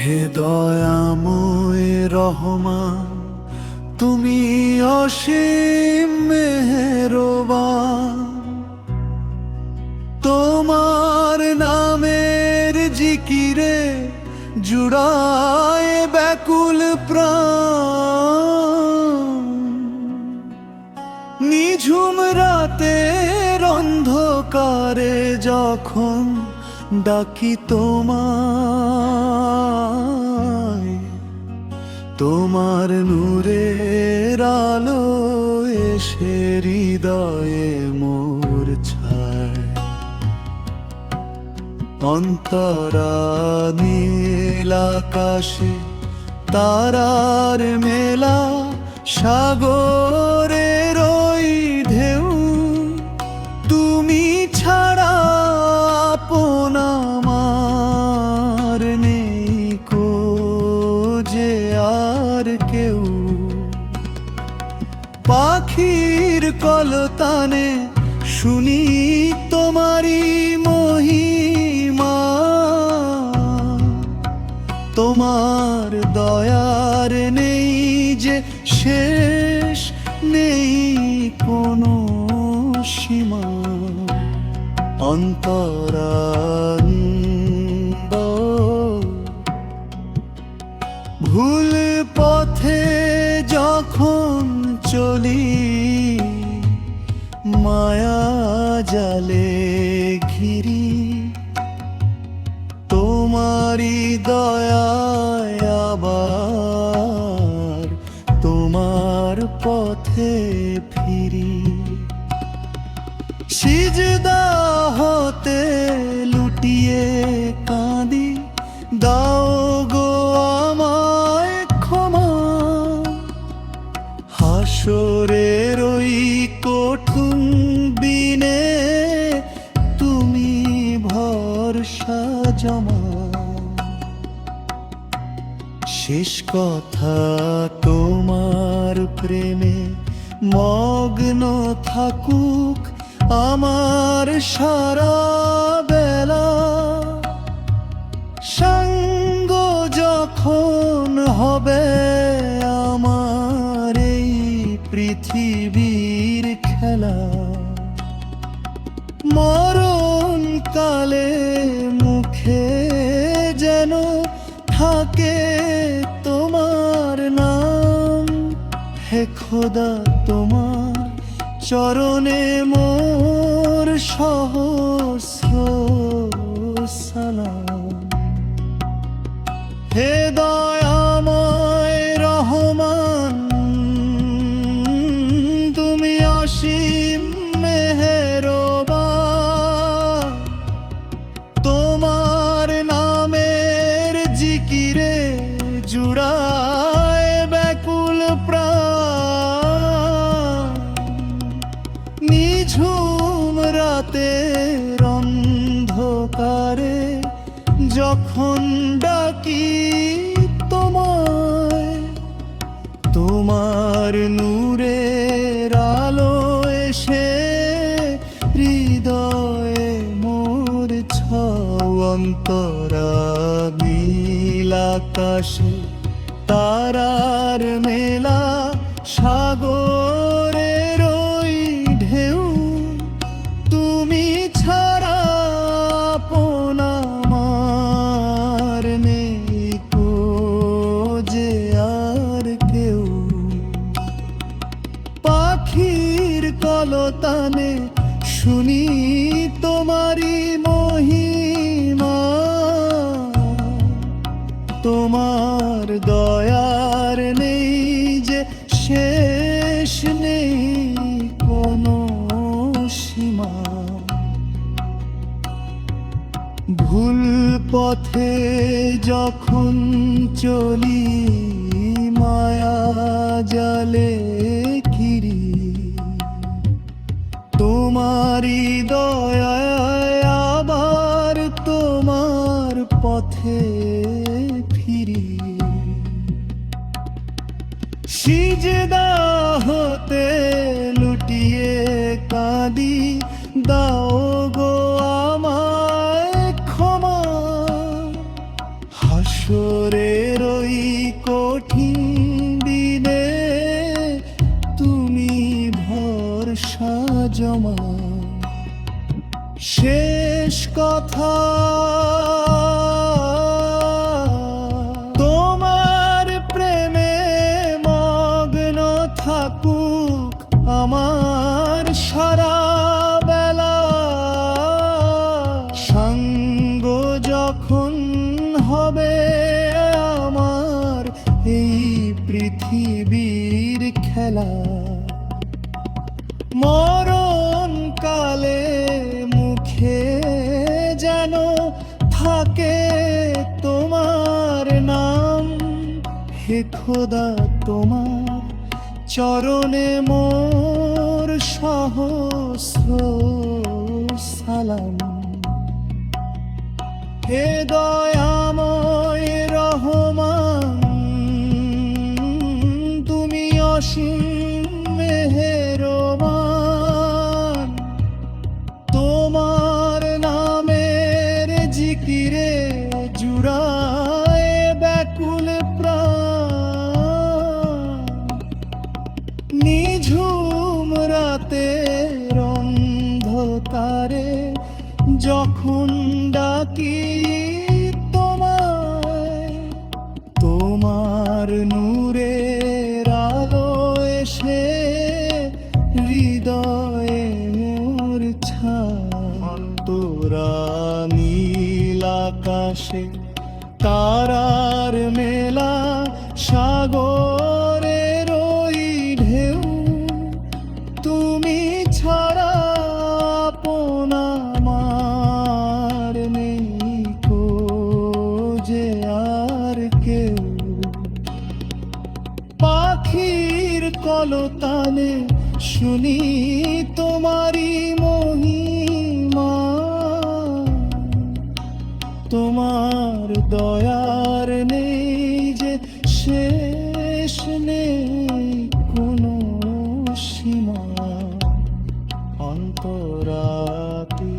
হে দয়াময় রহমান, তুমি অসীম মেহেরবান। তোমার নামের জিকিরে জুড়ায় ব্যাকুল প্রাণ। নিঝুম রাতের অন্ধকারে যখন ডাকি তোমায়, তোমার নূরের আলো এসে হৃদয়ে মোর ছায়। অন্তরা নীল আকাশে তারার মেলা, সাগরের ওই ঢেউ। তুমি ছাড়া আপন আমার নেই কো যে আর কেউ। পাখির কলতানে শুনি তোমারি মহিমা, তোমার দয়ার নেই যে শেষ, নেই কোনো সীমা। অন্তরানন্দ ভুল পথে যখন চলি, মায়া জালে ঘিরি। তোমারি দয়ায় আবার তোমার পথে ফিরি। সিজদা হতে লুটিয়ে কাঁদি, দাও গো আমায় ক্ষমা। হাসরের ওই কঠিন দিনে তুমি ভরসা জমা। শেষ কথা তোমার প্রেমে মগ্ন থাকুক আমার সারা বেলা। সঙ্গ যখন হবে আমার এই পৃথিবীর খেলা, মরণ কালে মুখে যেন থাকে তোমার নাম। হে খোদা, তোমার চরণে মোর সহস্র সালাম। হে দয়াময় রহমান, তুমি অসীম মেহেরবান। তোমার নামের জিকিরে জুড়ায় ব্যাকুল প্রাণ। নিঝুম রাতের অন্ধকারে যখন ডাকি তোমায়, তোমার নূরের আলো এসে হৃদয়ে মোর ছাও। অন্তরা নীল আকাশে তারার মেলা, সাগরের ওই ঢেউ। তুমি ছাড়া আপন আমার নেই কো যে আর কেউ। পাখির কলতানে শুনি তোমারি মহিমা, তোমার দয়ার নেই যে শেষ, নেই কোনো সীমা। ভুল পথে যখন চলি, মায়া জালে ঘিরি। তোমারি দয়ায় আবার তোমার পথে ফিরি। সিজদা হতে লুটিয়ে কাঁদি, দাও গো আমায় ক্ষমা। হাসরের ওই কঠিন দিনে তুমি ভরসা জমা। শেষ কথা তোমার প্রেমে মগ্ন থাকুক আমার সারা বেলা। সঙ্গ যখন হবে আমার এই পৃথিবীর খেলা, মরণ কালে মুখে যেন থাকে তোমার নাম। হে খোদা তোমার চরণে মোর সহস্র সালাম। হে দয়াময় রহমান তুমি অসীম মেহেরবান। তোমার নামের জিকিরে জুড়ায় ব্যাকুল প্রাণ। নিঝুম রাতের অন্ধকারে যখন ডাকি তোমায়, তোমার নূরের আলো এসে হৃদয়ে মোর ছায়। তোরা নীল আকাশে তারার মেলা, সাগরের ওই ঢেউ তুমি ছাড়া আপন আমার নেই কো যে আর কেউ। পাখির কলতানে শুনি তোমারি মহিমা, তোমার দয়ার নেই যে শেষ, নেই কোনো সীমা। অন্তরাতে